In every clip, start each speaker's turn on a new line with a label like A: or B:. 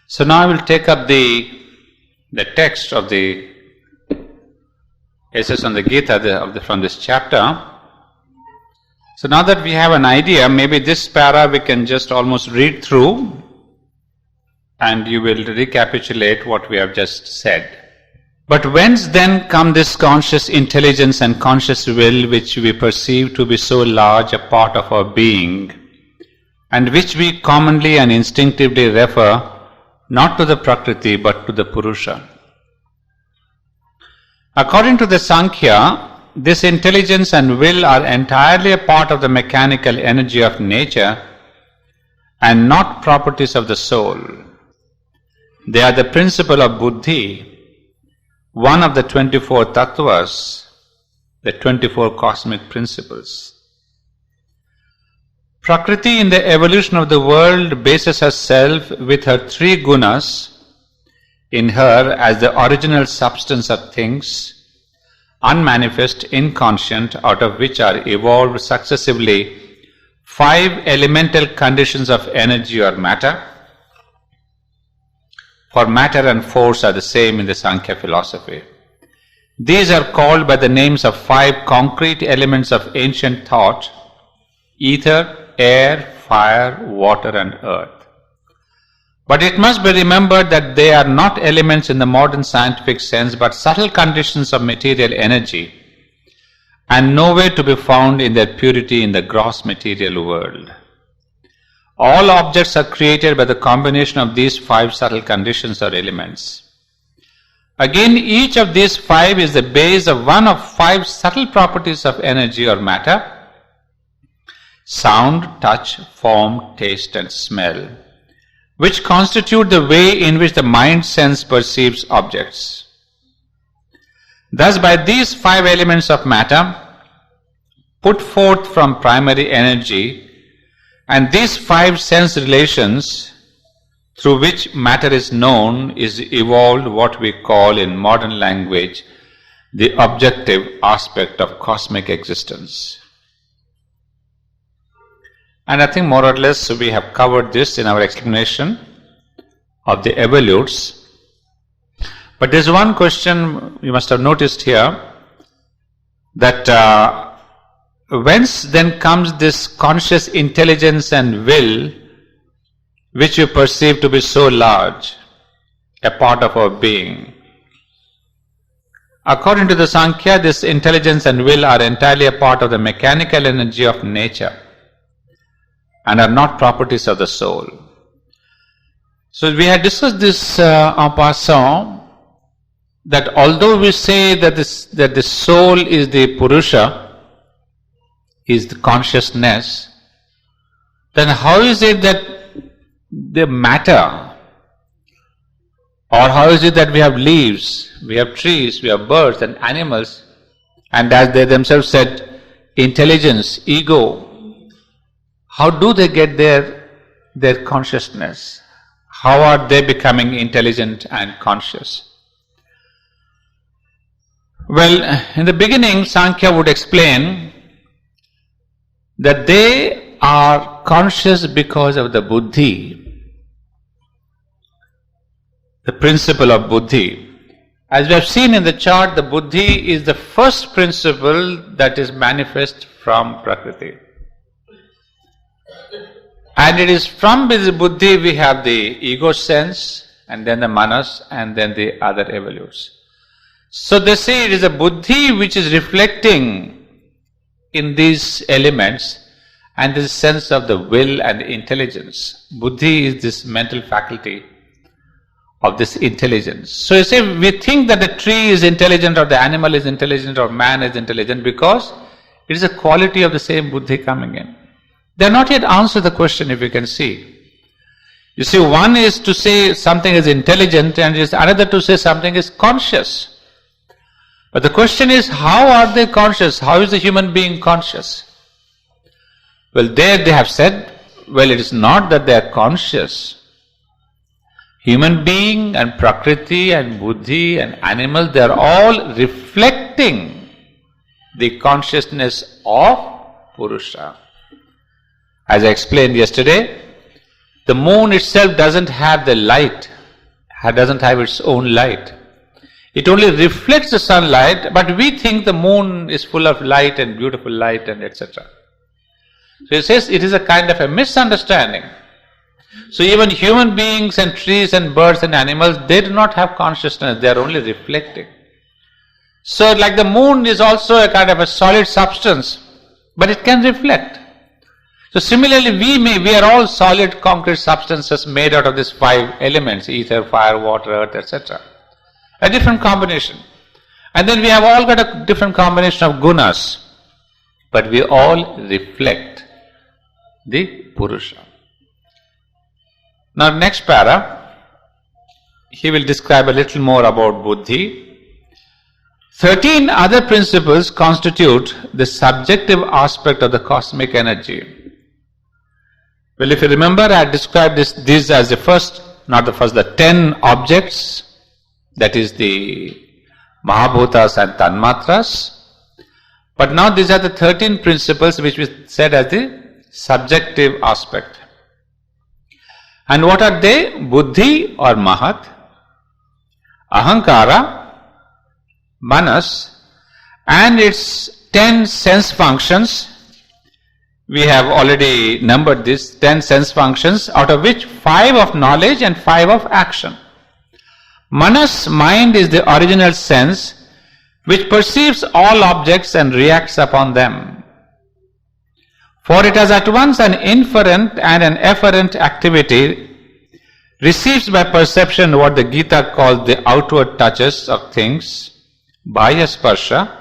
A: So now I will take up the text of the essays on the Gita from this chapter. So now that we have an idea, maybe this para we can just almost read through and you will recapitulate what we have just said. But whence then come this conscious intelligence and conscious will which we perceive to be so large a part of our being, and which we commonly and instinctively refer not to the Prakriti but to the Purusha? According to the Samkhya, this intelligence and will are entirely a part of the mechanical energy of nature and not properties of the soul. They are the principle of buddhi, one of the 24 tattvas, the 24 cosmic principles. Prakriti in the evolution of the world bases herself with her three gunas in her as the original substance of things, unmanifest, inconscient, out of which are evolved successively 5 elemental conditions of energy or matter. For matter and force are the same in the Samkhya philosophy. These are called by the names of 5 concrete elements of ancient thought: ether, air, fire, water and earth. But it must be remembered that they are not elements in the modern scientific sense but subtle conditions of material energy, and nowhere to be found in their purity in the gross material world. All objects are created by the combination of these 5 subtle conditions or elements. Again, each of these 5 is the base of one of 5 subtle properties of energy or matter: sound, touch, form, taste and smell, which constitute the way in which the mind sense perceives objects. Thus, by these 5 elements of matter, put forth from primary energy, and these 5 sense relations through which matter is known, is evolved what we call in modern language the objective aspect of cosmic existence. And I think more or less we have covered this in our explanation of the evolutes. But there is one question you must have noticed here, that whence then comes this conscious intelligence and will which you perceive to be so large a part of our being? According to the Samkhya, this intelligence and will are entirely a part of the mechanical energy of nature and are not properties of the soul. So we had discussed this en passant, that although we say that the soul is the Purusha, is the consciousness, then how is it that the matter, or how is it that we have leaves, we have trees, we have birds and animals, and as they themselves said, intelligence, ego, how do they get their consciousness? How are they becoming intelligent and conscious? Well, in the beginning, Samkhya would explain that they are conscious because of the buddhi, the principle of buddhi. As we have seen in the chart, the buddhi is the first principle that is manifest from Prakriti. And it is from this buddhi we have the ego sense, and then the manas, and then the other evolutes. So they say it is a buddhi which is reflecting in these elements, and this sense of the will and intelligence. Buddhi is this mental faculty of this intelligence. So you say we think that the tree is intelligent, or the animal is intelligent, or man is intelligent, because it is a quality of the same buddhi coming in. They have not yet answered the question, if you can see. You see, one is to say something is intelligent, and is another to say something is conscious. But the question is, how are they conscious? How is the human being conscious? Well, there they have said, well, it is not that they are conscious. Human being and Prakriti and Buddhi and animal, they are all reflecting the consciousness of Purusha. As I explained yesterday, the moon itself doesn't have the light doesn't have its own light. It only reflects the sunlight, but we think the moon is full of light and beautiful light and etc. So he says it is a kind of a misunderstanding. So even human beings and trees and birds and animals, they do not have consciousness, they are only reflecting. So like the moon is also a kind of a solid substance, but it can reflect. So similarly we are all solid concrete substances made out of these 5 elements, ether, fire, water, earth, etc. A different combination. And then we have all got a different combination of gunas, but we all reflect the Purusha. Now next para, he will describe a little more about Buddhi. 13 other principles constitute the subjective aspect of the cosmic energy. Well, if you remember, I had described these as the 10 objects, that is the Mahabhutas and Tanmatras. But now these are the 13 principles which we said as the subjective aspect. And what are they? Buddhi or Mahat, Ahankara, Manas, and its 10 sense functions. We have already numbered these 10 sense functions, out of which 5 of knowledge and 5 of action. Manas, mind, is the original sense which perceives all objects and reacts upon them. For it has at once an inferent and an efferent activity, receives by perception what the Gita calls the outward touches of things, Bhaya Sparsha,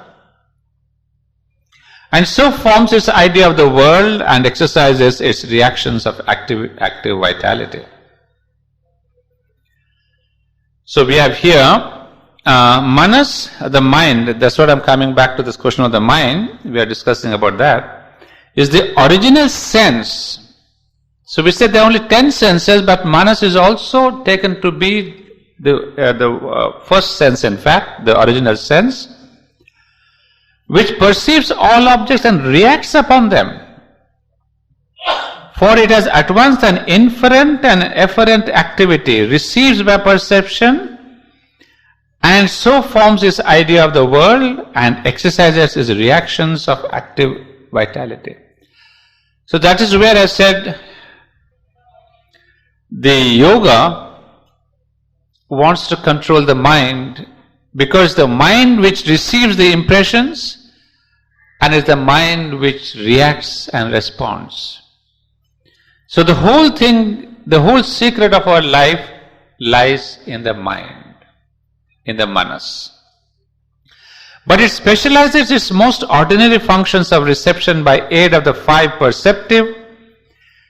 A: and so forms its idea of the world and exercises its reactions of active vitality. So we have here Manas, the mind. That's what I'm coming back to, this question of the mind. We are discussing about that. Is the original sense. So we said there are only 10 senses, but Manas is also taken to be the first sense, in fact, the original sense, which perceives all objects and reacts upon them. For it has at once an inferent and efferent activity, receives by perception, and so forms its idea of the world and exercises its reactions of active vitality. So that is where I said the yoga wants to control the mind, because the mind which receives the impressions and is the mind which reacts and responds. So the whole thing, the whole secret of our life lies in the mind, in the manas. But it specializes its most ordinary functions of reception by aid of the 5 perceptive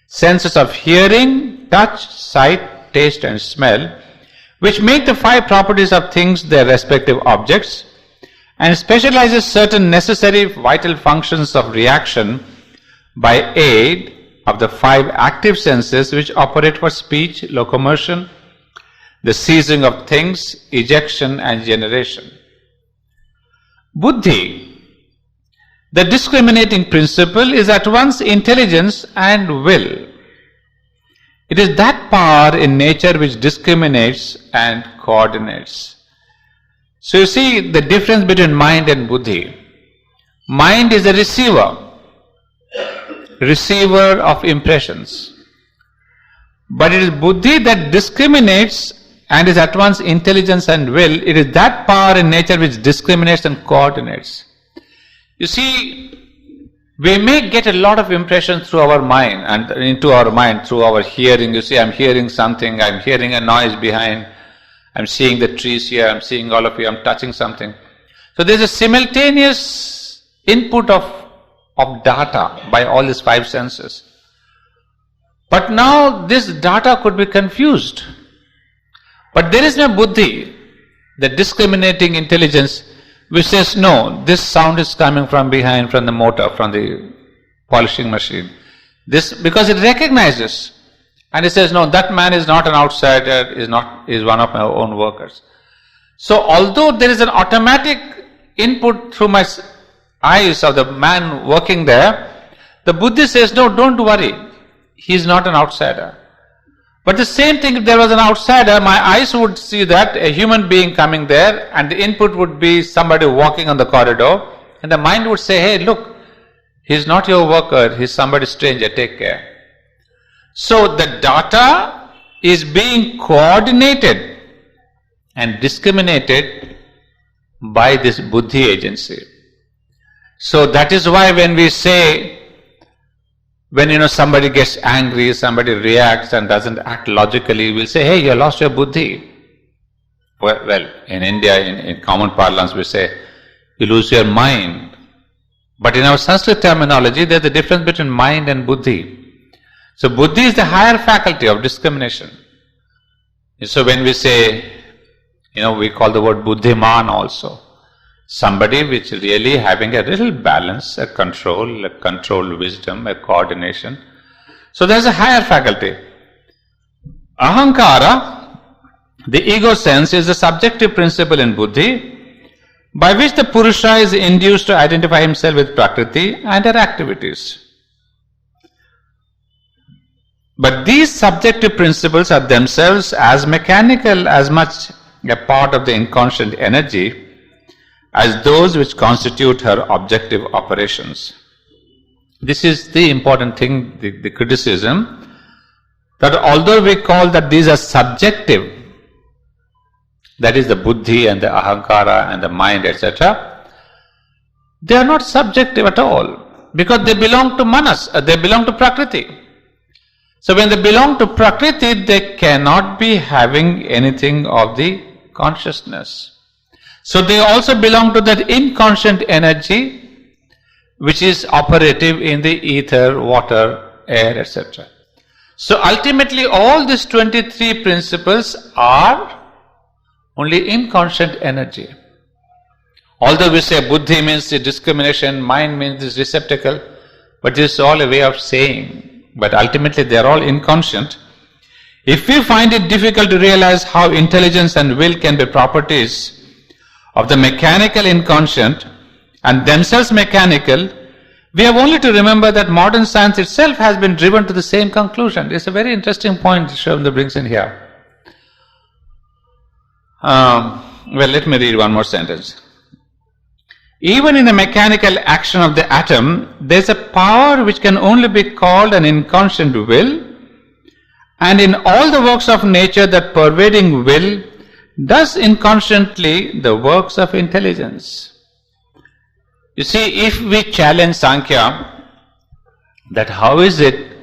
A: senses of hearing, touch, sight, taste and smell, which make the 5 properties of things their respective objects, and specializes certain necessary vital functions of reaction by aid of the 5 active senses which operate for speech, locomotion, the seizing of things, ejection and generation. Buddhi, the discriminating principle, is at once intelligence and will. It is that power in nature which discriminates and coordinates. So you see the difference between mind and buddhi. Mind is a receiver of impressions. But it is buddhi that discriminates and is at once intelligence and will. It is that power in nature which discriminates and coordinates. You see, we may get a lot of impressions through our mind and into our mind through our hearing. You see, I'm hearing something, I'm hearing a noise behind, I'm seeing the trees here, I'm seeing all of you, I'm touching something. So there's a simultaneous input of data by all these 5 senses. But now this data could be confused. But there is no buddhi, the discriminating intelligence, which says, no, this sound is coming from behind, from the motor, from the polishing machine. This, because it recognizes, and it says, no, that man is not an outsider, is one of my own workers. So although there is an automatic input through my eyes of the man working there, the Buddhist says, no, don't worry, he is not an outsider. But the same thing, if there was an outsider, my eyes would see that a human being coming there, and the input would be somebody walking on the corridor, and the mind would say, hey, look, he's not your worker, he's somebody stranger, take care. So the data is being coordinated and discriminated by this buddhi agency. So that is why when we say, when somebody gets angry, somebody reacts and doesn't act logically, we'll say, hey, you lost your buddhi. Well, in India, in common parlance, we say, you lose your mind. But in our Sanskrit terminology, there's a difference between mind and buddhi. So buddhi is the higher faculty of discrimination. So when we say, we call the word buddhiman also. Somebody which really having a little balance, a controlled wisdom, a coordination. So there's a higher faculty. Ahankara, the ego sense, is the subjective principle in buddhi by which the Purusha is induced to identify himself with Prakriti and her activities. But these subjective principles are themselves as mechanical as much a part of the inconscient energy as those which constitute her objective operations. This is the important thing, the criticism, that although we call that these are subjective, that is the buddhi and the ahankara and the mind, etc., they are not subjective at all, because they belong to manas, they belong to prakriti. So when they belong to prakriti, they cannot be having anything of the consciousness. So they also belong to that inconscient energy which is operative in the ether, water, air, etc. So ultimately all these 23 principles are only inconscient energy. Although we say buddhi means the discrimination, mind means this receptacle, but this is all a way of saying. But ultimately they are all inconscient. If we find it difficult to realize how intelligence and will can be properties of the mechanical inconscient and themselves mechanical, we have only to remember that modern science itself has been driven to the same conclusion. It's a very interesting point Aurobindo brings in here. Let me read one more sentence. Even in the mechanical action of the atom, there is a power which can only be called an inconscient will, and in all the works of nature that pervading will does inconsciently the works of intelligence. You see, if we challenge Samkhya, that how is it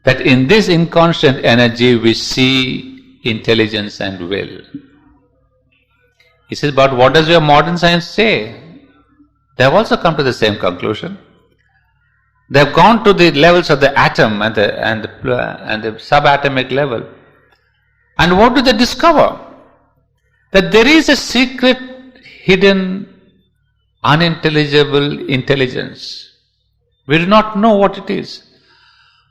A: that in this inconscient energy we see intelligence and will? He says, but what does your modern science say? They have also come to the same conclusion. They have gone to the levels of the atom and the subatomic level. And what do they discover? That there is a secret, hidden, unintelligible intelligence. We do not know what it is.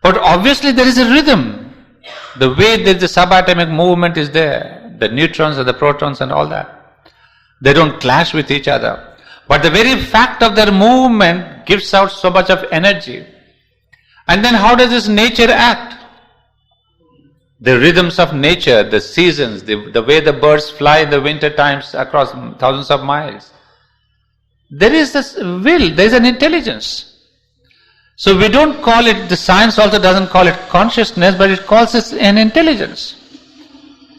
A: But obviously there is a rhythm. The way that the subatomic movement is there, the neutrons and the protons and all that, they don't clash with each other. But the very fact of their movement gives out so much of energy. And then how does this nature act? The rhythms of nature, the seasons, the way the birds fly in the winter times across thousands of miles. There is this will, there is an intelligence. So we don't call it, the science also doesn't call it consciousness, but it calls it an intelligence.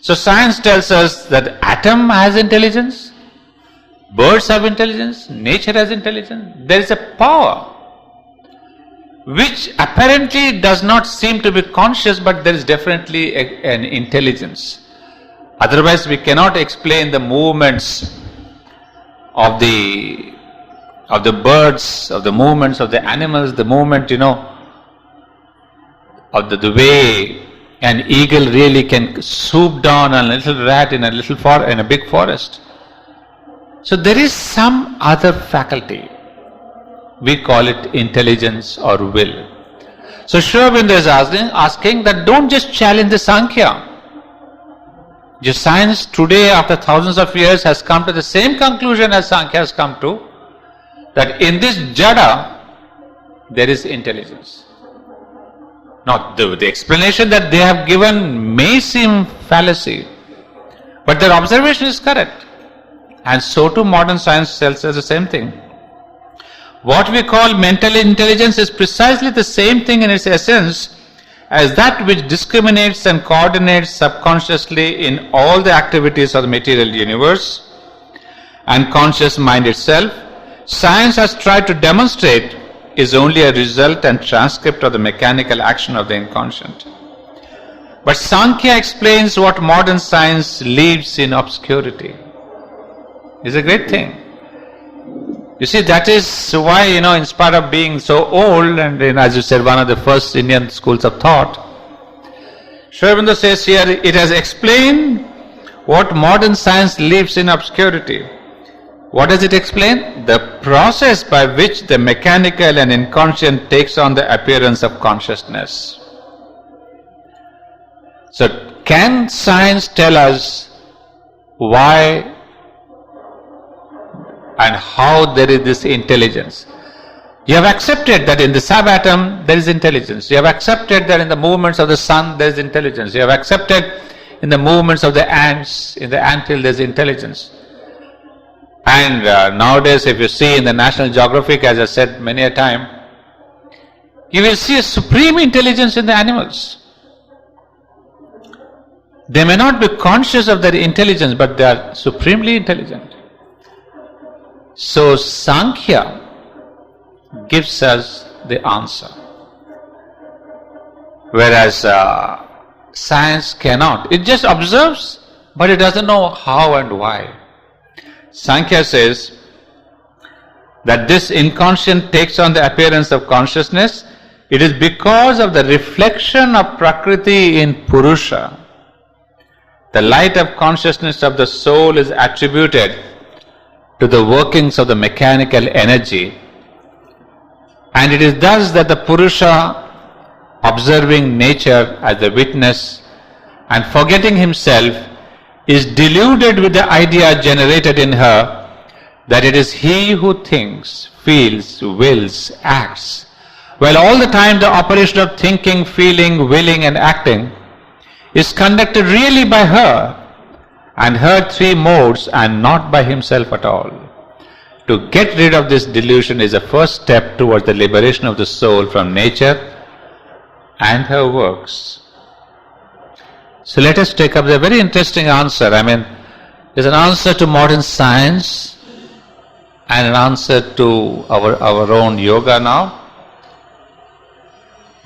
A: So science tells us that atom has intelligence, birds have intelligence, nature has intelligence. There is a power which apparently does not seem to be conscious, but there is definitely an intelligence. Otherwise we cannot explain the movements of the birds, of the movements of the animals, the movement, of the way an eagle really can swoop down on a little rat in a big forest. So there is some other faculty. We call it intelligence or will. So Aurobindo is asking that don't just challenge the Samkhya. Your science today, after thousands of years, has come to the same conclusion as Samkhya has come to, that in this jada there is intelligence. Now, the explanation that they have given may seem fallacy, but their observation is correct. And so too modern science tells us the same thing. What we call mental intelligence is precisely the same thing in its essence as that which discriminates and coordinates subconsciously in all the activities of the material universe and conscious mind itself. Science has tried to demonstrate is only a result and transcript of the mechanical action of the inconscient. But Samkhya explains what modern science leaves in obscurity. It's a great thing. You see, that is why, in spite of being so old, and as you said, one of the first Indian schools of thought, Aurobindo says here, it has explained what modern science leaves in obscurity. What does it explain? The process by which the mechanical and inconscient takes on the appearance of consciousness. So, can science tell us why and how there is this intelligence? You have accepted that in the subatom there is intelligence. You have accepted that in the movements of the sun there is intelligence. You have accepted in the movements of the ants, in the anthill there is intelligence. And nowadays, if you see in the National Geographic, as I said many a time, you will see a supreme intelligence in the animals. They may not be conscious of their intelligence, but they are supremely intelligent. So Samkhya gives us the answer, whereas science cannot. It just observes, but it doesn't know how and why. Samkhya says that this inconscient takes on the appearance of consciousness. It is because of the reflection of Prakriti in Purusha. The light of consciousness of the soul is attributed to the workings of the mechanical energy, and it is thus that the Purusha, observing nature as the witness and forgetting himself, is deluded with the idea generated in her that it is he who thinks, feels, wills, acts, while all the time the operation of thinking, feeling, willing and acting is conducted really by her and her three modes and not by himself at all. To get rid of this delusion is a first step towards the liberation of the soul from nature and her works. So let us take up the very interesting answer. There's an answer to modern science and an answer to our own yoga now.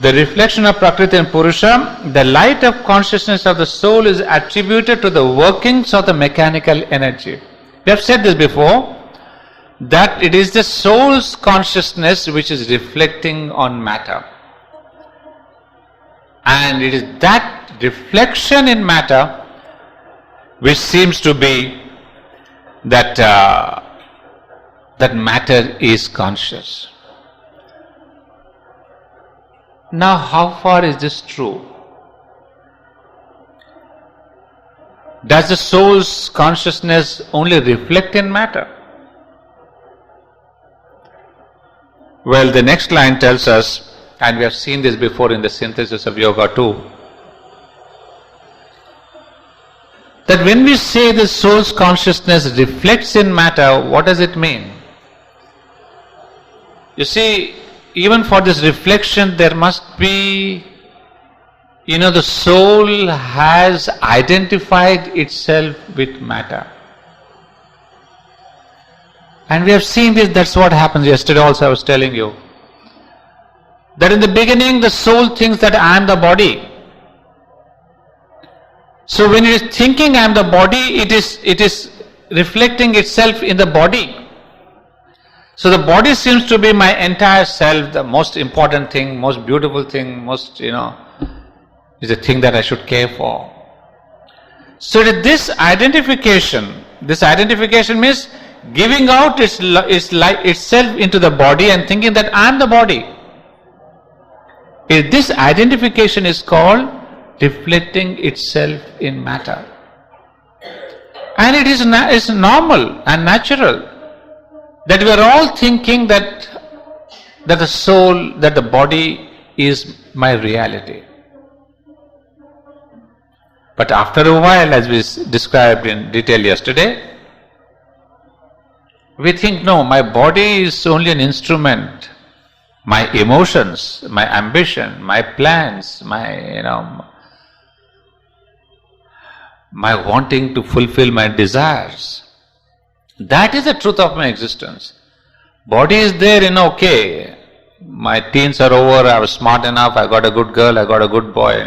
A: The reflection of Prakriti and Purusha, the light of consciousness of the soul is attributed to the workings of the mechanical energy. We have said this before, that it is the soul's consciousness which is reflecting on matter. And it is that reflection in matter which seems to be that that matter is conscious. Now, how far is this true? Does the soul's consciousness only reflect in matter? Well, the next line tells us, and we have seen this before in the synthesis of yoga too, that when we say the soul's consciousness reflects in matter, what does it mean? You see, even for this reflection there must be, the soul has identified itself with matter. And we have seen this, that's what happens. Yesterday also I was telling you, that in the beginning the soul thinks that I am the body. So when it is thinking I am the body, it is reflecting itself in the body. So the body seems to be my entire self, the most important thing, most beautiful thing, most, is the thing that I should care for. So this identification means giving out its itself into the body and thinking that I am the body. This identification is called reflecting itself in matter. And it is normal and natural that we are all thinking that the soul, that the body is my reality. But after a while, as we described in detail yesterday, we think, no, my body is only an instrument. My emotions, my ambition, my plans, my wanting to fulfill my desires, that is the truth of my existence. Body is there, okay, my teens are over, I was smart enough, I got a good girl, I got a good boy,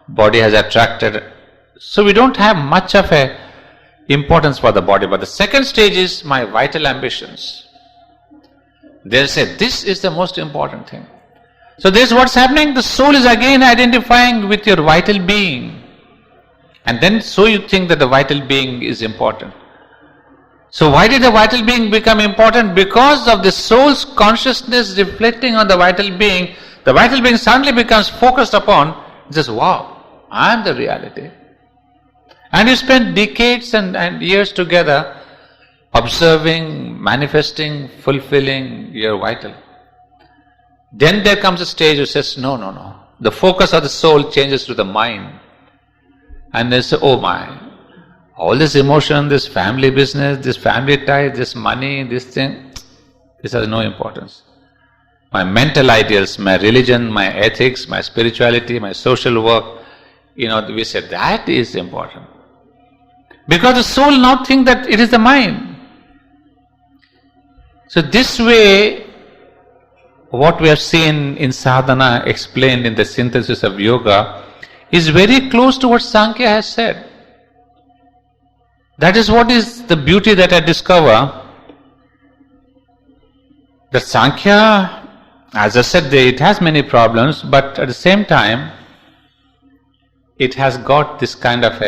A: body has attracted. So we don't have much of a importance for the body. But the second stage is my vital ambitions. They'll say, this is the most important thing. So this is what's happening. The soul is again identifying with your vital being. And then so you think that the vital being is important. So why did the vital being become important? Because of the soul's consciousness reflecting on the vital being. The vital being suddenly becomes focused upon, just wow, I am the reality. And you spend decades and years together observing, manifesting, fulfilling your vital. Then there comes a stage which says, no. The focus of the soul changes to the mind. And they say, oh my, all this emotion, this family business, this family ties, this money, this thing, this has no importance. My mental ideals, my religion, my ethics, my spirituality, my social work, we say that is important. Because the soul now thinks that it is the mind. So this way, what we have seen in sadhana explained in the synthesis of yoga is very close to what Samkhya has said. That is what is the beauty that I discover. That Samkhya, as I said, it has many problems, but at the same time, it has got this kind of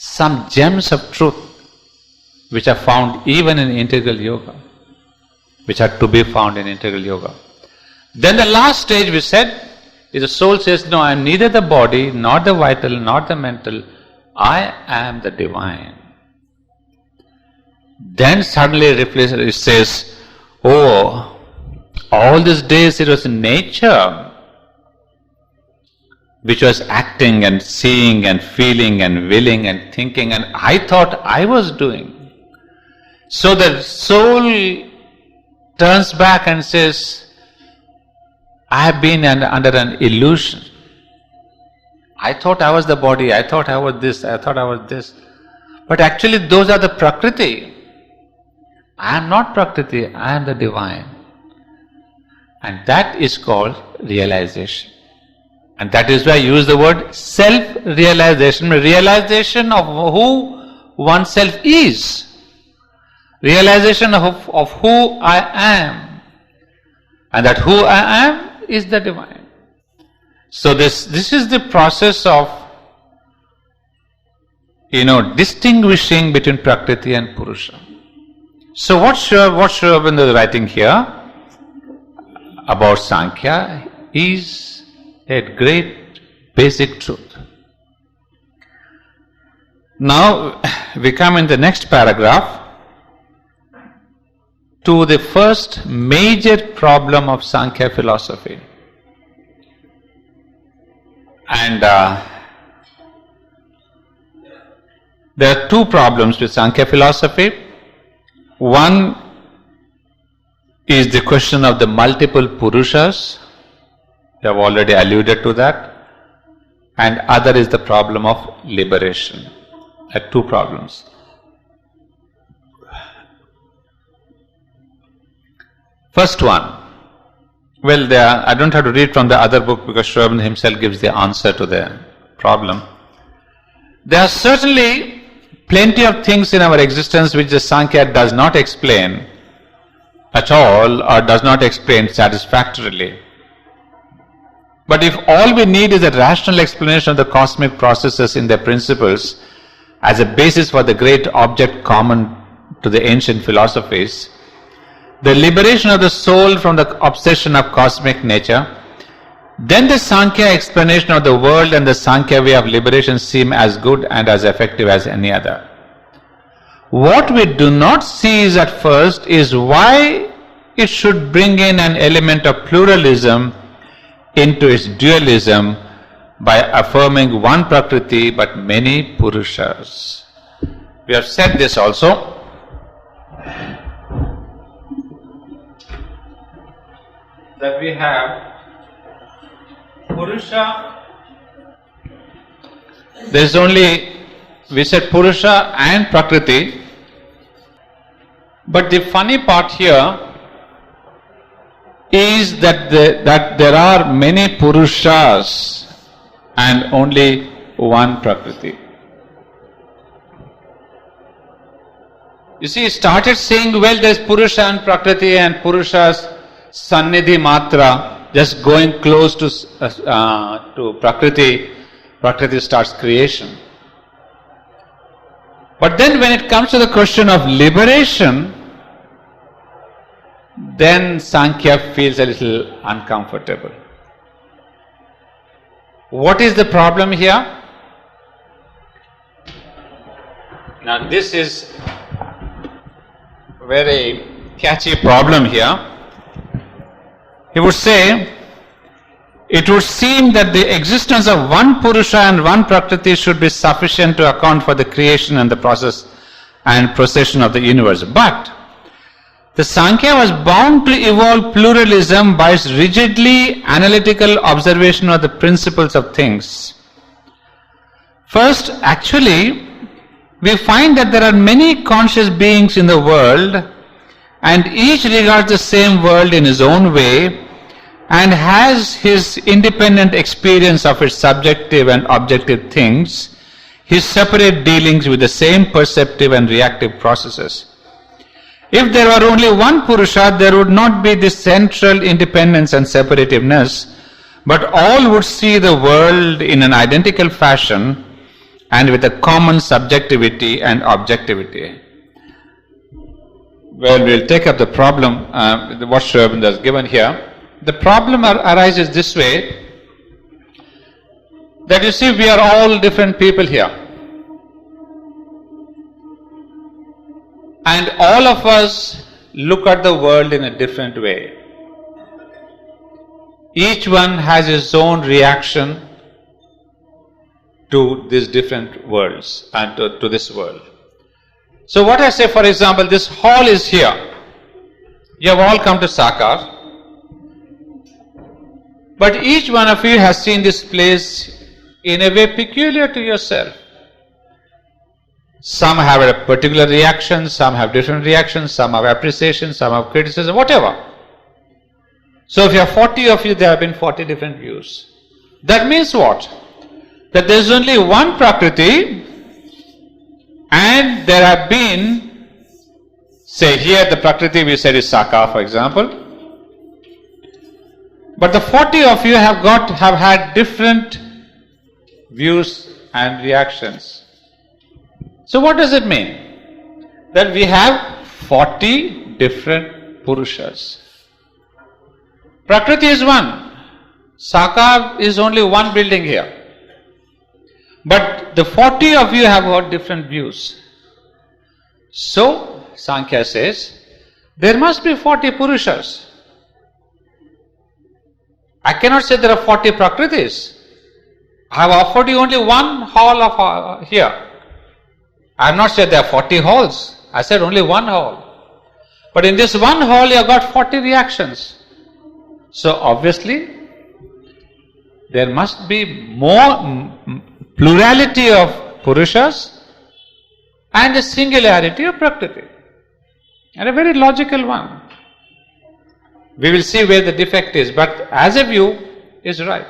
A: some gems of truth which are found even in integral yoga, which are to be found in integral yoga. Then the last stage we said is the soul says, no, I am neither the body, nor the vital, nor the mental, I am the divine. Then suddenly it says, oh, all these days it was nature which was acting and seeing and feeling and willing and thinking, and I thought I was doing. So the soul turns back and says, I have been under an illusion. I thought I was the body, I thought I was this, I thought I was this. But actually those are the Prakriti. I am not Prakriti, I am the divine. And that is called realization. And that is why I use the word self-realization, realization of who oneself is. Realization of who I am. And that who I am is the divine. So this is the process of, distinguishing between Prakriti and Purusha. So what Aurobindo is writing here about Samkhya is a great basic truth. Now we come in the next paragraph to the first major problem of Samkhya philosophy. And there are two problems with Samkhya philosophy. One is the question of the multiple Purushas. We have already alluded to that. And other is the problem of liberation. There are two problems. First one, I don't have to read from the other book because Aurobindo himself gives the answer to the problem. There are certainly plenty of things in our existence which the Samkhya does not explain at all or does not explain satisfactorily. But if all we need is a rational explanation of the cosmic processes in their principles as a basis for the great object common to the ancient philosophies, the liberation of the soul from the obsession of cosmic nature, then the Samkhya explanation of the world and the Samkhya way of liberation seem as good and as effective as any other. What we do not see is at first is why it should bring in an element of pluralism into its dualism by affirming one Prakriti but many Purushas. We have said this also. That we have Purusha. There is only, we said Purusha and Prakriti. But the funny part here is that there are many Purushas and only one Prakriti. You see, he started saying, well, there is Purusha and Prakriti, and Purusha's Sannidhi Matra, just going close to Prakriti, Prakriti starts creation. But then when it comes to the question of liberation, then Samkhya feels a little uncomfortable. What is the problem here? Now this is very catchy problem here. He would say, it would seem that the existence of one Purusha and one Prakriti should be sufficient to account for the creation and the process and procession of the universe. But the Samkhya was bound to evolve pluralism by its rigidly analytical observation of the principles of things. First, actually, we find that there are many conscious beings in the world, and each regards the same world in his own way and has his independent experience of its subjective and objective things, his separate dealings with the same perceptive and reactive processes. If there were only one Purusha, there would not be this central independence and separativeness, but all would see the world in an identical fashion and with a common subjectivity and objectivity. Well, we'll take up the problem, what Sri Aurobindo has given here. The problem arises this way, that you see, we are all different people here. And all of us look at the world in a different way. Each one has his own reaction to these different worlds and to this world. So what I say, for example, this hall is here. You have all come to Sakar. But each one of you has seen this place in a way peculiar to yourself. Some have a particular reaction, some have different reactions, some have appreciation, some have criticism, whatever. So if you have 40 of you, there have been 40 different views. That means what? That there is only one Prakriti, and there have been, say here the Prakriti we said is Sakar, for example. But the 40 of you have had different views and reactions. So what does it mean? That we have 40 different Purushas. Prakriti is one. Sakar is only one building here. But the 40 of you have got different views. So, Samkhya says, there must be 40 Purushas. I cannot say there are 40 Prakritis. I have offered you only one hall of here. I have not said there are 40 halls. I said only one hall. But in this one hall you have got 40 reactions. So obviously there must be more plurality of Purushas and a singularity of Prakriti. And a very logical one. We will see where the defect is, but as a view is right.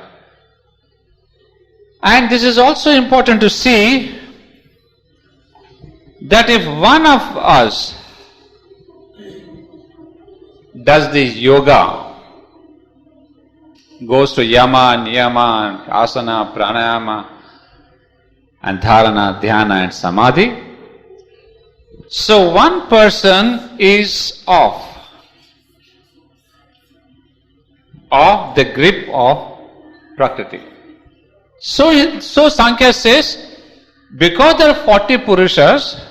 A: And this is also important to see that if one of us does the yoga, goes to yama, niyama, asana, pranayama, and dharana, dhyana and samadhi, so one person is off the grip of Prakriti. So Samkhya says, because there are 40 Purushas,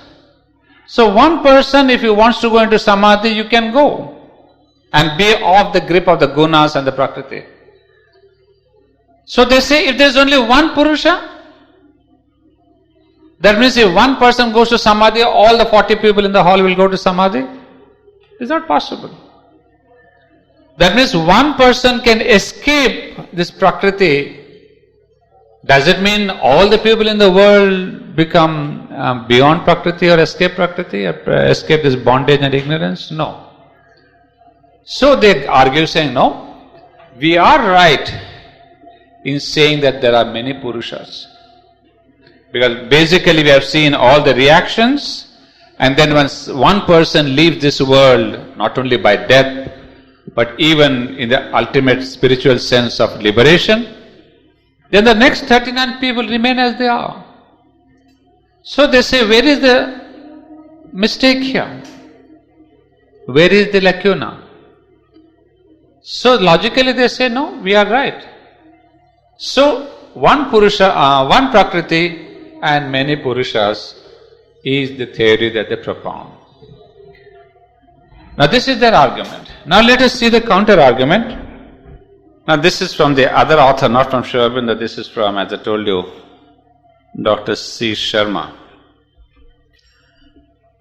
A: so one person, if he wants to go into Samadhi, you can go. and be off the grip of the gunas and the prakriti. So they say if there is only one Purusha, that means if one person goes to Samadhi, all the 40 people in the hall will go to Samadhi. It's not possible. That means one person can escape this Prakriti. Does it mean all the people in the world become beyond Prakriti or escape Prakriti, or escape this bondage and ignorance? No. So they argue saying, no, we are right in saying that there are many Purushas. Because basically we have seen all the reactions, and then once one person leaves this world, not only by death, but even in the ultimate spiritual sense of liberation, then the next 39 people remain as they are. So they say, where is the mistake here? Where is the lacuna? So logically they say, no, we are right. So one Purusha, one Prakriti and many Purushas is the theory that they propound. Now this is their argument. Now let us see the counter argument. Now this is from the other author, not from Aurobindo. This is from, as I told you, Dr. C. Sharma.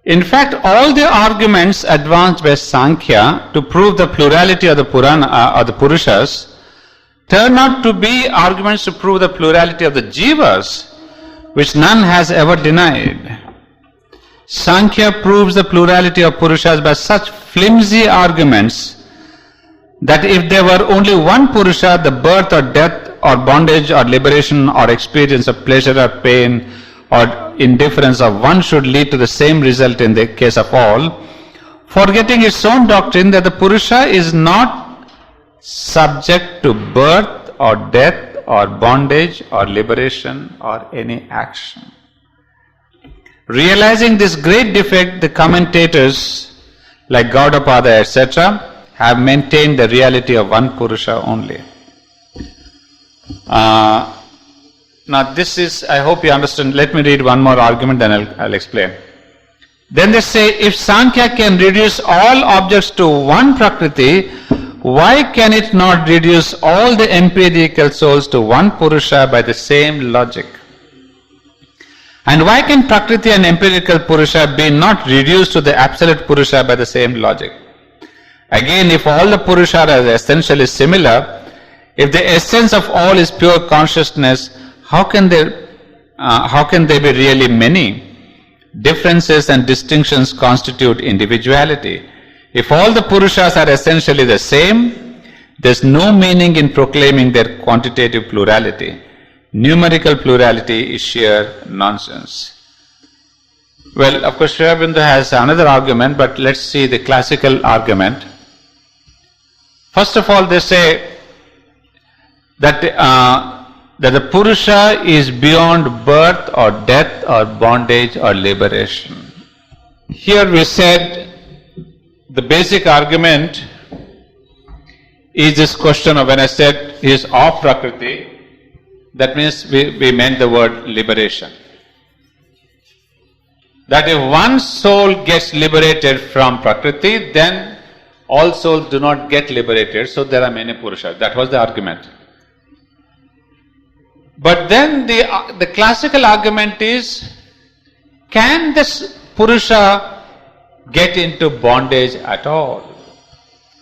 A: In fact, all the arguments advanced by Samkhya to prove the plurality of the Purana or the Purushas turn out to be arguments to prove the plurality of the Jivas, which none has ever denied. Samkhya proves the plurality of Purushas by such flimsy arguments that if there were only one Purusha, the birth or death or bondage or liberation or experience of pleasure or pain or indifference of one should lead to the same result in the case of all, forgetting its own doctrine that the Purusha is not subject to birth or death or bondage or liberation or any action. Realizing this great defect, the commentators like Gaudapada etc. have maintained the reality of one Purusha only. Now this is, I hope you understand. Let me read one more argument, then I'll explain. Then they say, if Samkhya can reduce all objects to one Prakriti, why can it not reduce all the empirical souls to one Purusha by the same logic? And why can Prakriti and empirical Purusha be not reduced to the absolute Purusha by the same logic? Again, if all the Purushas are essentially similar, if the essence of all is pure consciousness, how can there be really many? Differences and distinctions constitute individuality. If all the Purushas are essentially the same, there is no meaning in proclaiming their quantitative plurality. Numerical plurality is sheer nonsense. Well, of course, Aurobindo has another argument, but let's see the classical argument. First of all, they say that the Purusha is beyond birth or death or bondage or liberation. Here we said the basic argument is this question of, when I said he is off Prakriti, that means we meant the word liberation. That if one soul gets liberated from Prakriti, then all souls do not get liberated, so there are many Purushas. That was the argument. But then the classical argument is, can this Purusha get into bondage at all?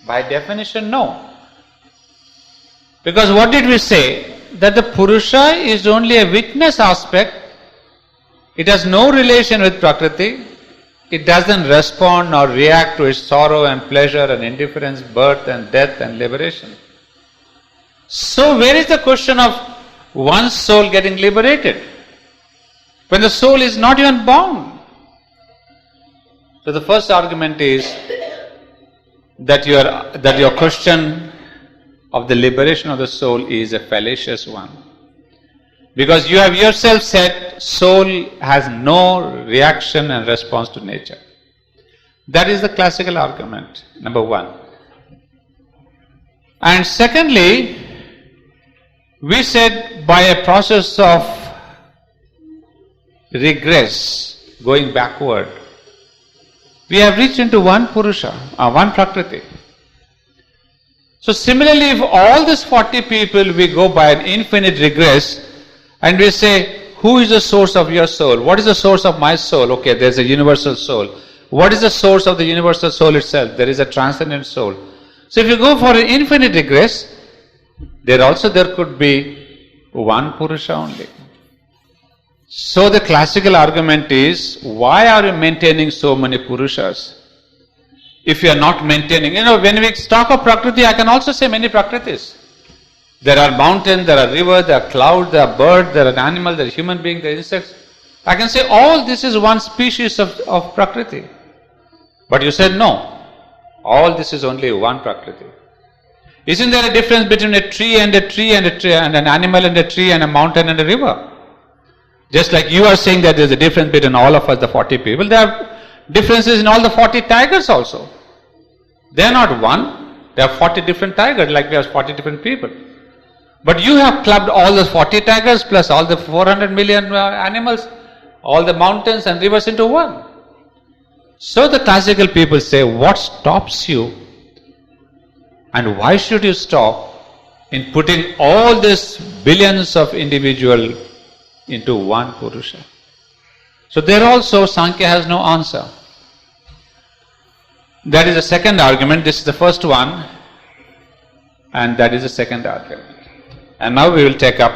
A: By definition, no. Because what did we say? That the Purusha is only a witness aspect. It has no relation with Prakriti. It doesn't respond or react to its sorrow and pleasure and indifference, birth and death and liberation. So where is the question of one soul getting liberated when the soul is not even bound? So the first argument is that your question of the liberation of the soul is a fallacious one. Because you have yourself said soul has no reaction and response to nature. That is the classical argument, number one. And secondly, we said by a process of regress, going backward, we have reached into one Purusha, one Prakriti. So similarly, if all these 40 people we go by an infinite regress and we say, who is the source of your soul? What is the source of my soul? Okay, there's a universal soul. What is the source of the universal soul itself? There is a transcendent soul. So if you go for an infinite regress, there could be one Purusha only. So the classical argument is, why are you maintaining so many Purushas? If you are not maintaining, when we talk of Prakriti, I can also say many Prakritis. There are mountains, there are rivers, there are clouds, there are birds, there are animals, there are human beings, there are insects. I can say all this is one species of Prakriti. But you said no, all this is only one Prakriti. Isn't there a difference between a tree and a tree and a tree and an animal and a tree and a mountain and a river? Just like you are saying that there is a difference between all of us, the 40 people, there are differences in all the 40 tigers also. They are not one, there are 40 different tigers, like we have 40 different people. But you have clubbed all the 40 tigers plus all the 400 million animals, all the mountains and rivers into one. So the classical people say, what stops you and why should you stop in putting all these billions of individuals into one Purusha? So there also Samkhya has no answer. That is the second argument. This is the first one, and that is the second argument. And now we will take up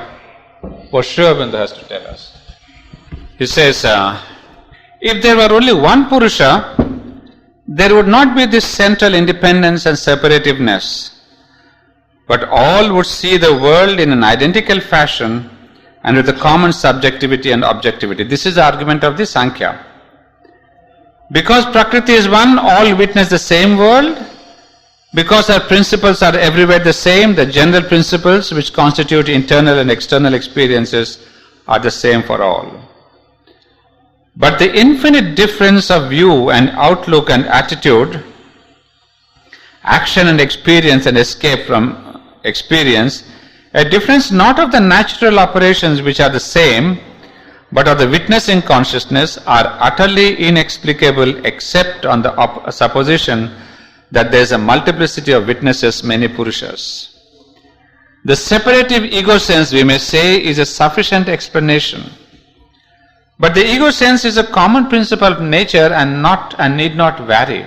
A: what Aurobindo has to tell us. He says, if there were only one Purusha, there would not be this central independence and separativeness, but all would see the world in an identical fashion and with a common subjectivity and objectivity. This is the argument of the Samkhya. Because Prakriti is one, all witness the same world. Because our principles are everywhere the same, the general principles which constitute internal and external experiences are the same for all. But the infinite difference of view and outlook and attitude, action and experience and escape from experience, a difference not of the natural operations which are the same, but of the witnessing consciousness, are utterly inexplicable except on the supposition that there is a multiplicity of witnesses, many Purushas. The separative ego sense, we may say, is a sufficient explanation. But the ego sense is a common principle of nature and need not vary.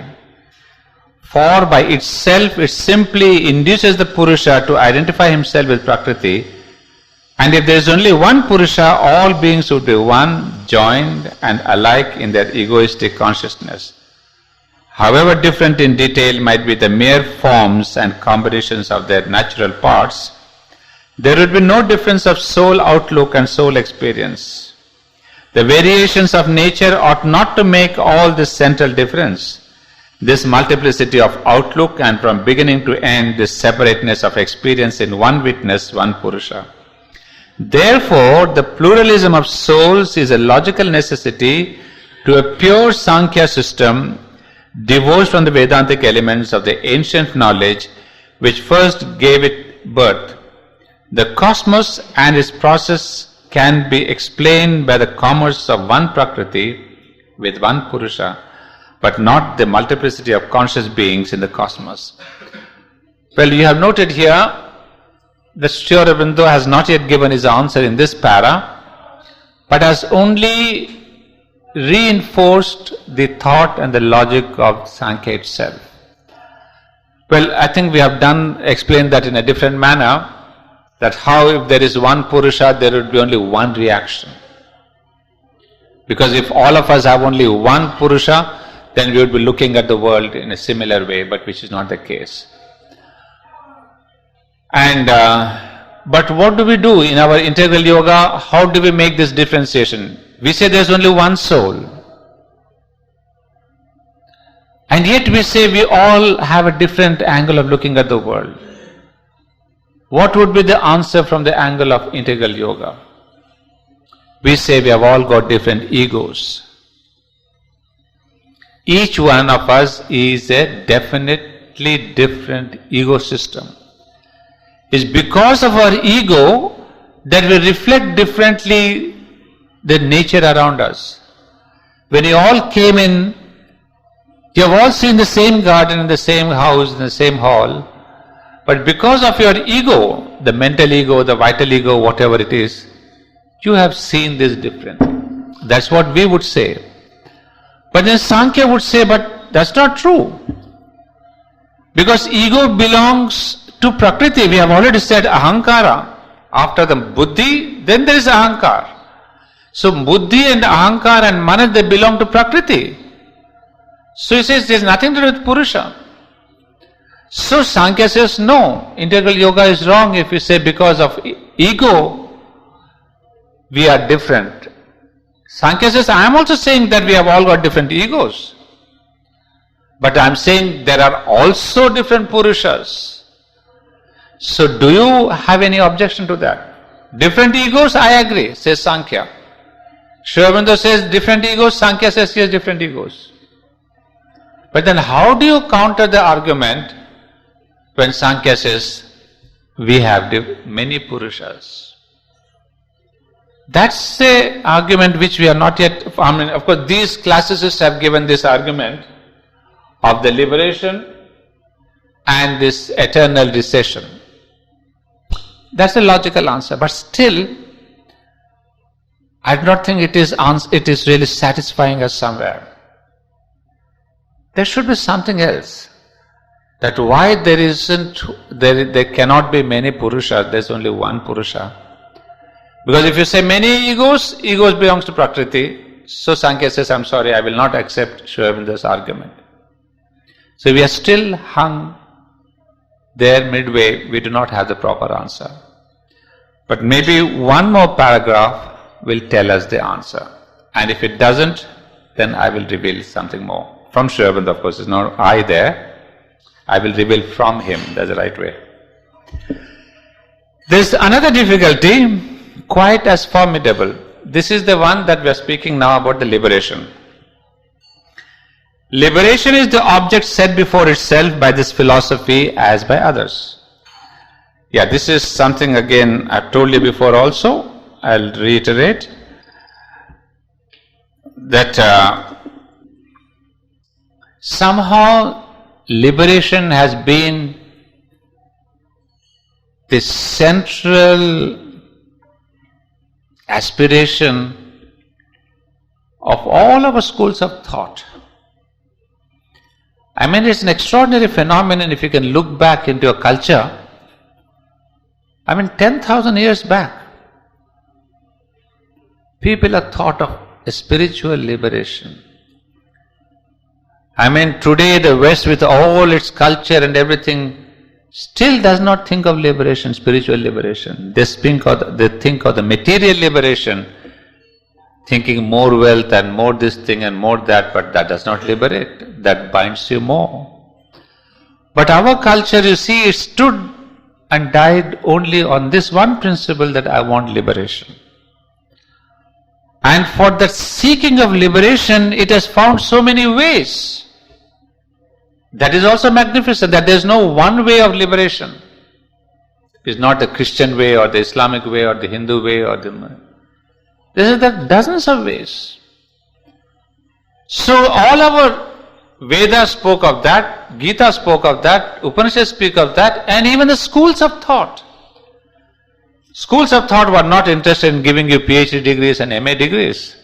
A: For by itself it simply induces the Purusha to identify himself with Prakriti, and if there is only one Purusha, all beings would be one, joined and alike in their egoistic consciousness. However different in detail might be the mere forms and combinations of their natural parts, there would be no difference of soul outlook and soul experience. The variations of nature ought not to make all this central difference, this multiplicity of outlook, and from beginning to end this separateness of experience in one witness, one Purusha. Therefore, the pluralism of souls is a logical necessity to a pure Samkhya system divorced from the Vedantic elements of the ancient knowledge which first gave it birth. The cosmos and its process can be explained by the commerce of one Prakriti with one Purusha, but not the multiplicity of conscious beings in the cosmos. Well, you have noted here that Aurobindo has not yet given his answer in this para, but has only reinforced the thought and the logic of Samkhya itself. Well, I think we have explained that in a different manner, that how if there is one Purusha, there would be only one reaction. Because if all of us have only one Purusha, then we would be looking at the world in a similar way, but which is not the case. And but what do we do in our integral yoga? How do we make this differentiation? We say there is only one soul, and yet we say we all have a different angle of looking at the world. What would be the answer from the angle of integral yoga? We say we have all got different egos. Each one of us is a definitely different ego system. It's because of our ego that we reflect differently the nature around us. When you all came in, you have all seen the same garden, in the same house, in the same hall, But because of your ego, the mental ego, the vital ego, whatever it is, you have seen this differently. That's what we would say. But then Samkhya would say, but that's not true. Because ego belongs to Prakriti. We have already said ahankara. After the buddhi, then there is ahankar. So buddhi and ahankar and manas, they belong to Prakriti. So he says there's nothing to do with Purusha. So Samkhya says no, integral yoga is wrong if you say because of ego we are different. Samkhya says I am also saying that we have all got different egos. But I am saying there are also different Purushas. So do you have any objection to that? Different egos, I agree, says Samkhya. Aurobindo says different egos, Samkhya says yes, different egos. But then how do you counter the argument when Samkhya says we have many Purushas? That's the argument which we are not yet, of course these classicists have given this argument of the liberation and this eternal recession. That's a logical answer, but still I do not think it is really satisfying us somewhere. There should be something else. That why there cannot be many Purushas, there's only one Purusha. Because if you say many egos belongs to Prakriti, so Samkhya says, I'm sorry, I will not accept Aurobindo's argument. So we are still hung there midway, we do not have the proper answer. But maybe one more paragraph will tell us the answer. And if it doesn't, then I will reveal something more. From Aurobindo, of course, there's no I there. I will reveal from him, that's the right way. There's another difficulty, quite as formidable. This is the one that we are speaking now about, the liberation. Liberation is the object set before itself by this philosophy as by others. Yeah, this is something again I've told you before also. I'll reiterate that somehow liberation has been the central aspiration of all our schools of thought. I mean, it's an extraordinary phenomenon if you can look back into a culture. 10,000 years back, people have thought of a spiritual liberation. Today the West with all its culture and everything still does not think of liberation, spiritual liberation. They think of the material liberation, thinking more wealth and more this thing and more that, but that does not liberate, that binds you more. But our culture, you see, it stood and died only on this one principle that I want liberation. And for the seeking of liberation, it has found so many ways. That is also magnificent, that there is no one way of liberation. It's not the Christian way or the Islamic way or the Hindu way or the... There are dozens of ways. So all our Vedas spoke of that, Gita spoke of that, Upanishads speak of that, and even the schools of thought. Schools of thought were not interested in giving you PhD degrees and MA degrees.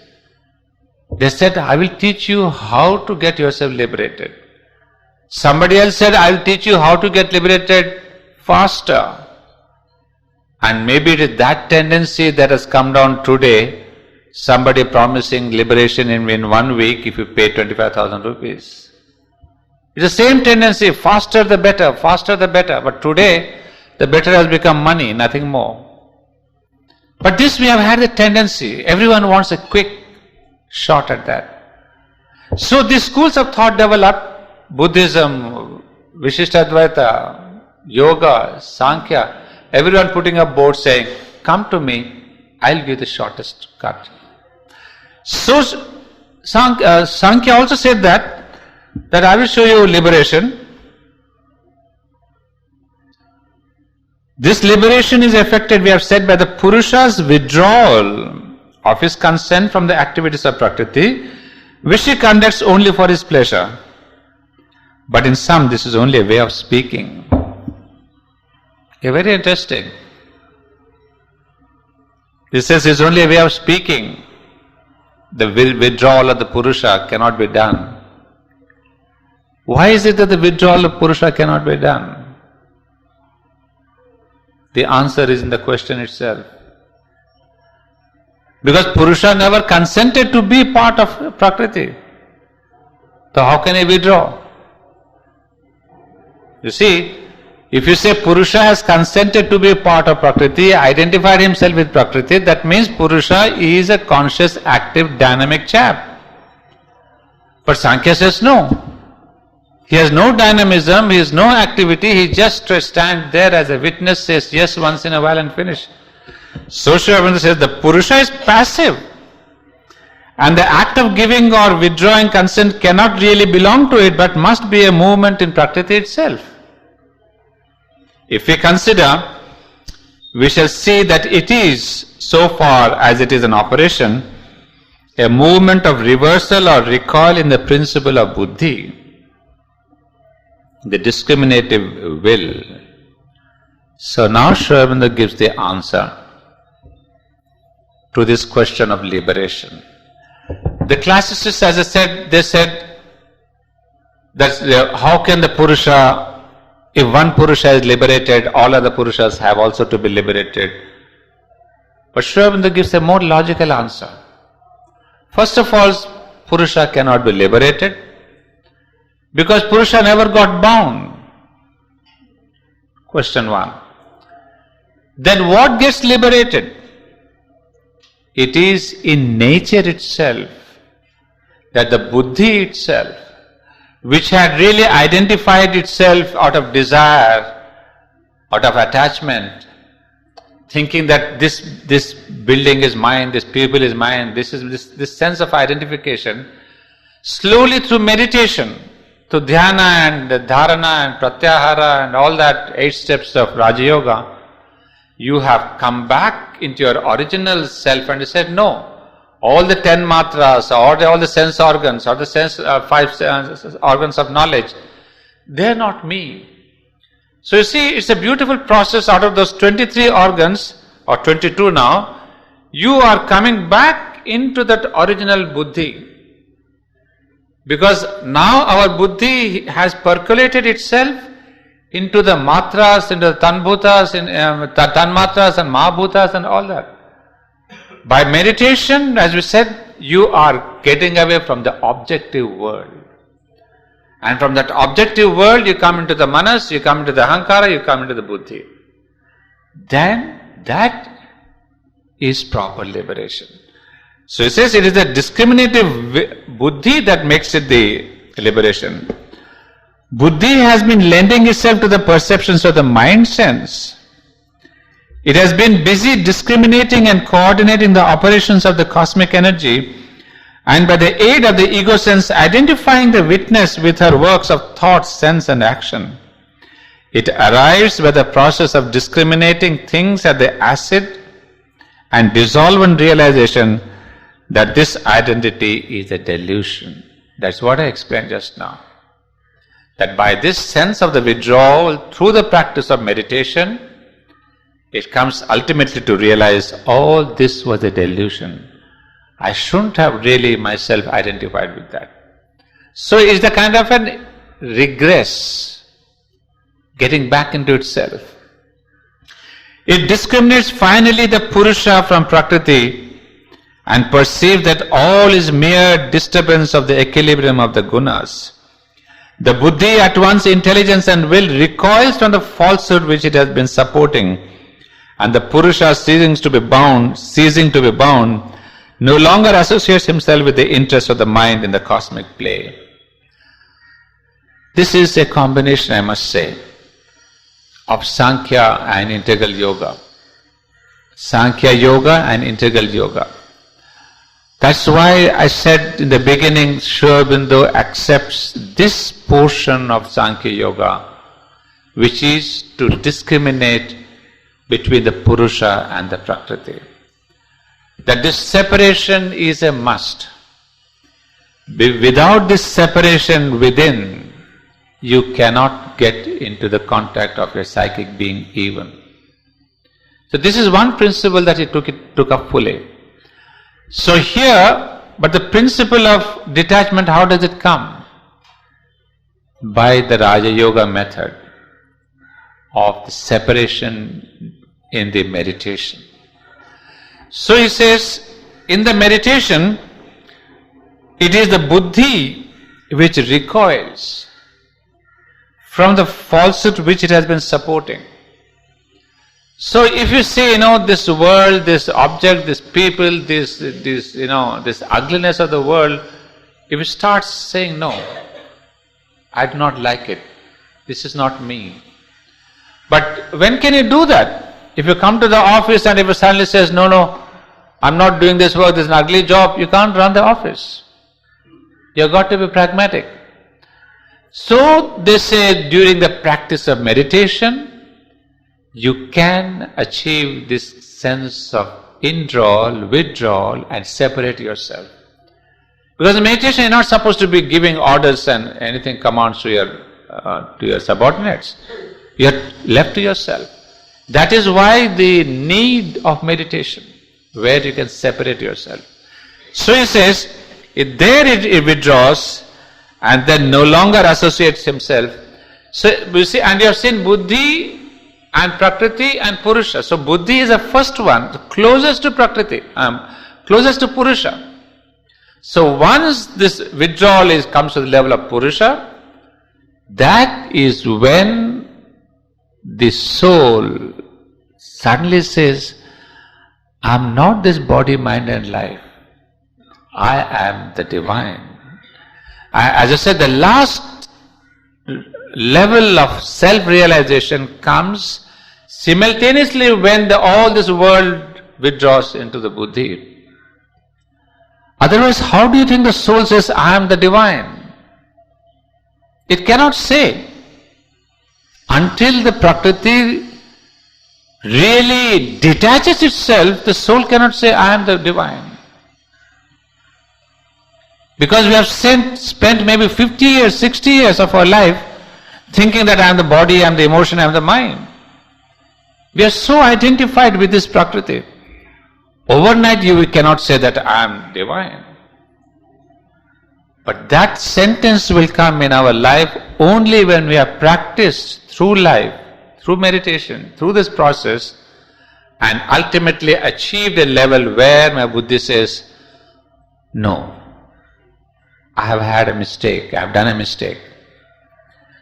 A: They said, I will teach you how to get yourself liberated. Somebody else said, I will teach you how to get liberated faster. And maybe it is that tendency that has come down today, somebody promising liberation in 1 week if you pay 25,000 rupees. It's the same tendency, faster the better, but today the better has become money, nothing more. But this we have had the tendency, everyone wants a quick shot at that. So these schools of thought developed, Buddhism, Vishishtadvaita, Yoga, Samkhya, everyone putting up boards saying, come to me, I'll give the shortest cut. So Samkhya also said that I will show you liberation. This liberation is effected, we have said, by the Purusha's withdrawal of his consent from the activities of Prakriti, which he conducts only for his pleasure. But in some, this is only a way of speaking. Very interesting. This says it's only a way of speaking. The withdrawal of the Purusha cannot be done. Why is it that the withdrawal of Purusha cannot be done? The answer is in the question itself. Because Purusha never consented to be part of Prakriti. So how can he withdraw? You see, if you say Purusha has consented to be part of Prakriti, identified himself with Prakriti, that means Purusha is a conscious, active, dynamic chap. But Samkhya says no. He has no dynamism, he has no activity, he just stands there as a witness, says yes once in a while and finish. So Aurobindo says the Purusha is passive. And the act of giving or withdrawing consent cannot really belong to it, but must be a movement in Prakriti itself. If we consider, we shall see that it is, so far as it is an operation, a movement of reversal or recoil in the principle of buddhi, the discriminative will. So now Aurobindo gives the answer to this question of liberation. The classicists, as I said, they said that how can the Purusha, if one Purusha is liberated, all other Purushas have also to be liberated. But Aurobindo gives a more logical answer. First of all, Purusha cannot be liberated because Purusha never got bound. Question 1. Then what gets liberated? It is in nature itself that the buddhi itself, which had really identified itself out of desire, out of attachment, thinking that this building is mine, this people is mine, this sense of identification, slowly through meditation, through dhyana and dharana and pratyahara and all that 8 steps of Raja Yoga, you have come back into your original self and you said, no, all the 10 matras, or all the sense organs, or the 5 organs of knowledge, they are not me. So you see, it's a beautiful process. Out of those 23 organs, or 22 now, you are coming back into that original buddhi. Because now our buddhi has percolated itself into the matras, into the tanbhutas, tanmatras and mahabhutas and all that. By meditation, as we said, you are getting away from the objective world. And from that objective world, you come into the manas, you come into the ahankara, you come into the buddhi. Then that is proper liberation. So he says it is the discriminative buddhi that makes it the liberation. Buddhi has been lending itself to the perceptions of the mind sense. It has been busy discriminating and coordinating the operations of the cosmic energy, and by the aid of the ego sense identifying the witness with her works of thought, sense and action. It arrives by the process of discriminating things at the acid and dissolvent realization that this identity is a delusion. That's what I explained just now. That by this sense of the withdrawal through the practice of meditation, it comes ultimately to realize all this was a delusion. I shouldn't have really myself identified with that. So it's the kind of an regress, getting back into itself. It discriminates finally the Purusha from Prakriti and perceives that all is mere disturbance of the equilibrium of the gunas. The buddhi, at once intelligence and will, recoils from the falsehood which it has been supporting, and the Purusha ceasing to be bound, no longer associates himself with the interest of the mind in the cosmic play. This is a combination, I must say, of Samkhya and integral yoga. Samkhya yoga and integral yoga. That's why I said in the beginning, Aurobindo accepts this portion of Samkhya yoga, which is to discriminate between the Purusha and the Prakriti. That this separation is a must. Without this separation within, you cannot get into the contact of your psychic being even. So this is one principle that he took up fully. So here, but the principle of detachment, how does it come? By the Raja Yoga method of the separation in the meditation. So he says, in the meditation, it is the buddhi which recoils from the falsehood which it has been supporting. So if you say, this world, this object, this people, this ugliness of the world, if you start saying, no, I do not like it, this is not me. But when can you do that? If you come to the office and if you suddenly says, no, I'm not doing this work, this is an ugly job, you can't run the office. You've got to be pragmatic. So they say during the practice of meditation, you can achieve this sense of withdrawal and separate yourself. Because in meditation you're not supposed to be giving orders and anything commands to your subordinates. You're left to yourself. That is why the need of meditation, where you can separate yourself. So he says, it withdraws and then no longer associates himself. So you see, and you have seen Buddhi and Prakriti and Purusha. So Buddhi is the first one, the closest to Prakriti, closest to Purusha. So once this withdrawal comes to the level of Purusha, that is when the soul suddenly says, I'm not this body, mind and life. I am the divine. As I said, the last level of self-realization comes simultaneously when all this world withdraws into the buddhi. Otherwise, how do you think the soul says, I am the divine? It cannot say. Until the Prakriti really detaches itself, the soul cannot say, I am the divine. Because we have spent maybe 50 years, 60 years of our life thinking that I am the body, I am the emotion, I am the mind. We are so identified with this Prakriti. Overnight you cannot say that I am divine. But that sentence will come in our life only when we have practiced through life, through meditation, through this process, and ultimately achieved a level where my buddhi says, no, I have had a mistake, I have done a mistake.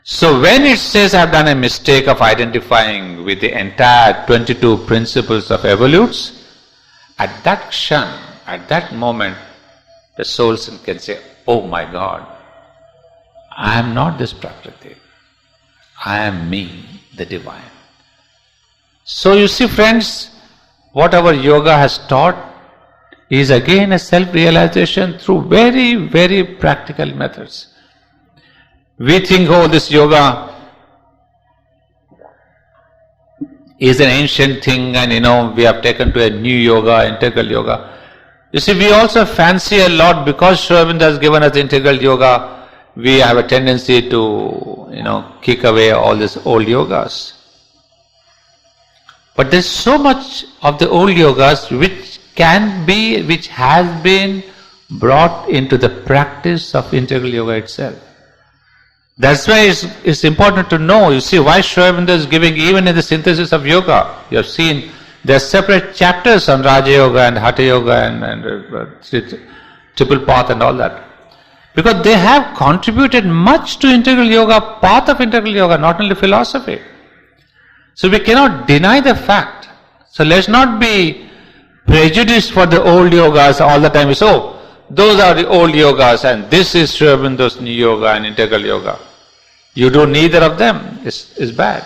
A: So when it says I have done a mistake of identifying with the entire 22 principles of evolutes, at that kshan, at that moment, the soul can say, oh my God, I am not this Prakriti. I am me, the divine. So you see friends, what our yoga has taught is again a self-realization through very, very practical methods. We think, oh, this yoga is an ancient thing and we have taken to a new yoga, integral yoga. You see, we also fancy a lot because Sri Aurobindo has given us integral yoga, we have a tendency to, kick away all these old yogas. But there's so much of the old yogas which has been brought into the practice of integral yoga itself. That's why it's important to know, you see, why Sri Aurobindo is giving, even in the synthesis of yoga, you have seen there are separate chapters on Raja Yoga and Hatha Yoga and Triple Path and all that. Because they have contributed much to integral yoga, path of integral yoga, not only philosophy. So we cannot deny the fact. So let's not be prejudiced for the old yogas all the time. We say, oh, those are the old yogas and this is Sri Aurobindo's new yoga and integral yoga. You do neither of them, is bad.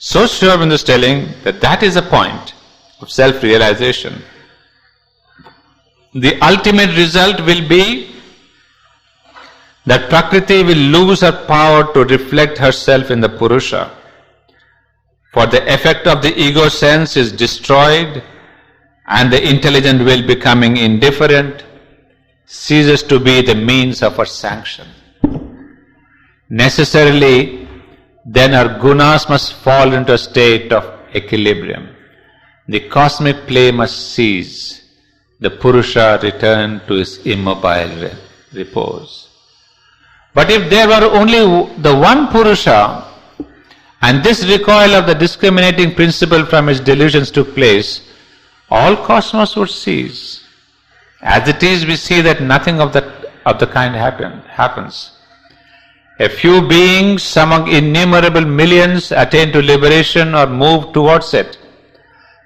A: So Sri Aurobindo is telling that is a point of self-realization. The ultimate result will be that Prakriti will lose her power to reflect herself in the Purusha. For the effect of the ego sense is destroyed and the intelligent will, becoming indifferent, ceases to be the means of her sanction. necessarily then our gunas must fall into a state of equilibrium. The cosmic play must cease. The Purusha return to his immobile repose. But if there were only the one Purusha, and this recoil of the discriminating principle from its delusions took place, all cosmos would cease. As it is, we see that nothing of the kind happens. A few beings among innumerable millions attain to liberation or move towards it.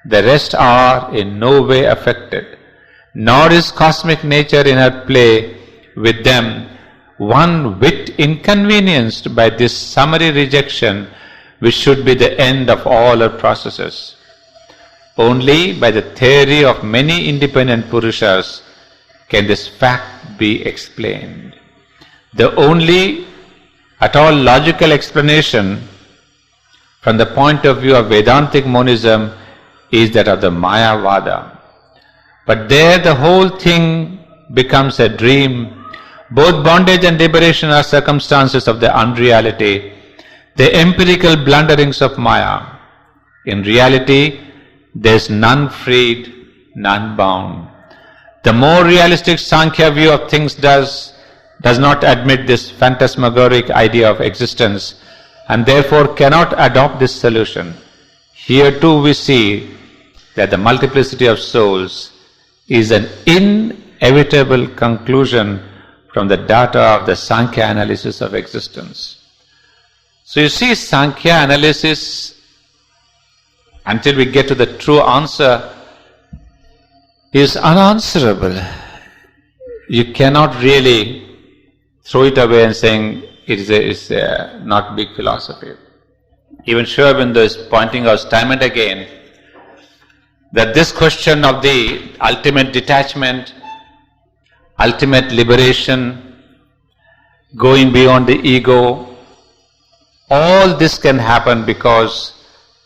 A: The rest are in no way affected, nor is cosmic nature in her play with them one whit inconvenienced by this summary rejection, which should be the end of all her processes. Only by the theory of many independent Purushas can this fact be explained. The only at all logical explanation from the point of view of Vedantic monism is that of the Mayavada. But there the whole thing becomes a dream. Both bondage and liberation are circumstances of the unreality, the empirical blunderings of Maya. In reality, there is none freed, none bound. The more realistic Samkhya view of things does not admit this phantasmagoric idea of existence, and therefore cannot adopt this solution. Here too we see that the multiplicity of souls is an inevitable conclusion from the data of the Samkhya analysis of existence. So you see, Samkhya analysis, until we get to the true answer, is unanswerable. You cannot really throw it away and saying it is not big philosophy. Even Sri Aurobindo is pointing out time and again that this question of the ultimate detachment, ultimate liberation, going beyond the ego, all this can happen because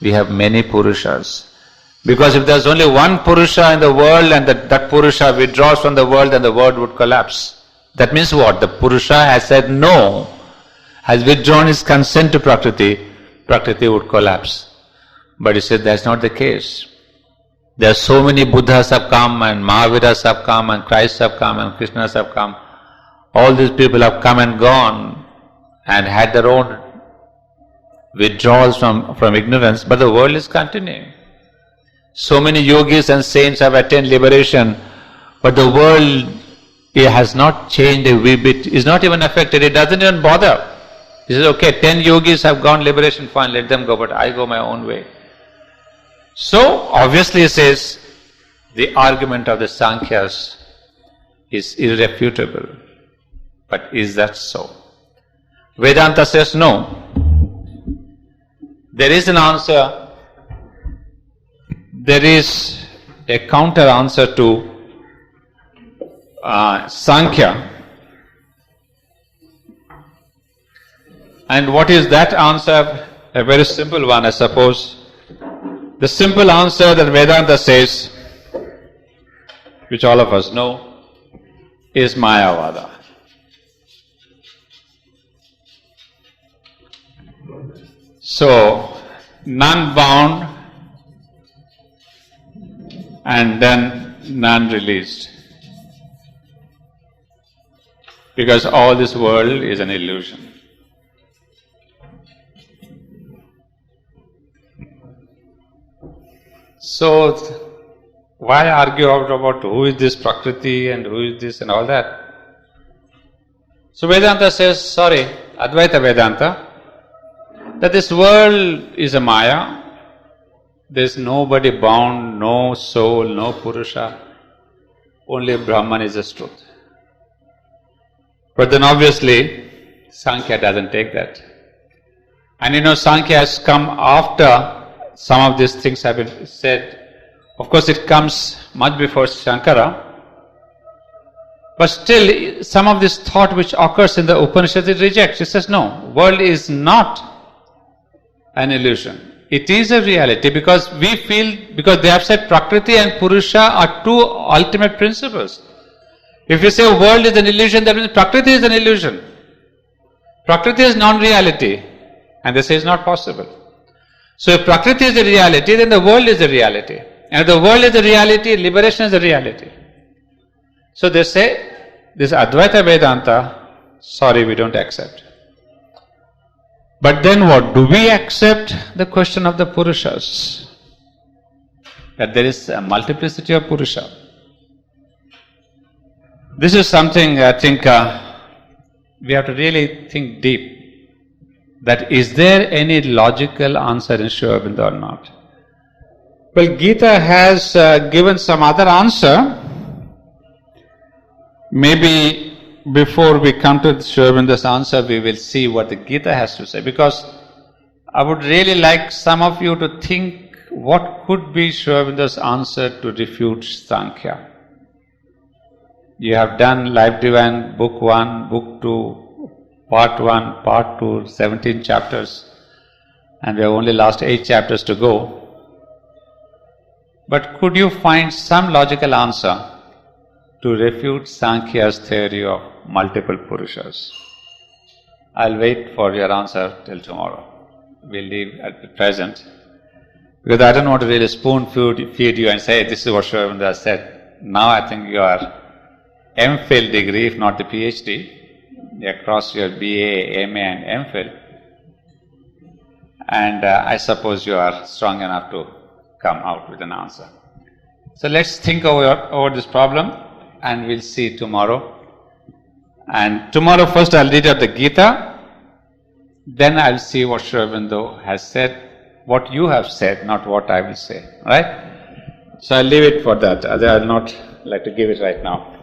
A: we have many Purushas. Because if there's only one Purusha in the world and that Purusha withdraws from the world, then the world would collapse. That means what? The Purusha has said no, has withdrawn his consent to Prakriti, Prakriti would collapse. But he said that's not the case. There are so many Buddhas have come and Mahaviras have come and Christ have come and Krishnas have come. All these people have come and gone and had their own withdrawals from ignorance, but the world is continuing. So many yogis and saints have attained liberation, but the world has not changed a wee bit, is not even affected, it doesn't even bother. He says, okay, 10 yogis have gone liberation, fine, let them go, but I go my own way. So, obviously he says, the argument of the Sankhyas is irrefutable. But is that so? Vedanta says no. There is an answer. There is a counter answer to Samkhya. And what is that answer? A very simple one, I suppose. The simple answer that Vedanta says, which all of us know, is Mayavada. So, none bound and then none released. Because all this world is an illusion. So, why argue about who is this Prakriti and who is this and all that? So Vedanta says, Advaita Vedanta, that this world is a Maya, there is nobody bound, no soul, no Purusha, only Brahman is the truth. But then obviously, Samkhya doesn't take that. And Samkhya has come after some of these things have been said. Of course, it comes much before Shankara. But still, some of this thought which occurs in the Upanishad, it rejects. It says, no, world is not an illusion. It is a reality because we feel, because they have said Prakriti and Purusha are two ultimate principles. If you say world is an illusion, that means Prakriti is an illusion. Prakriti is non-reality, and they say it's not possible. So if Prakriti is the reality, then the world is the reality. And if the world is the reality, liberation is the reality. So they say, this Advaita Vedanta, sorry, we don't accept. But then what? Do we accept the question of the Purushas? That there is a multiplicity of Purusha. This is something I think we have to really think deep. That is there any logical answer in Sri Aurobindo or not? Well, Gita has given some other answer. Maybe before we come to Sri Aurobindo's answer, we will see what the Gita has to say. Because I would really like some of you to think what could be Sri Aurobindo's answer to refute Samkhya. You have done Life Divine, Book 1, Book 2, Part 1, Part 2, 17 chapters, and we have only last 8 chapters to go. But could you find some logical answer to refute Sankhya's theory of multiple Purushas? I'll wait for your answer till tomorrow. We'll leave at the present. Because I don't want to really spoon feed you and say, this is what Sri Aurobindo has said. Now I think you are MPhil degree, if not the PhD. Across your BA, MA and MPhil. And I suppose you are strong enough to come out with an answer. So let's think over this problem and we'll see tomorrow. And tomorrow first I'll read out the Gita, then I'll see what Sri Aurobindo has said, what you have said, not what I will say. Right? So I'll leave it for that. I'll not like to give it right now.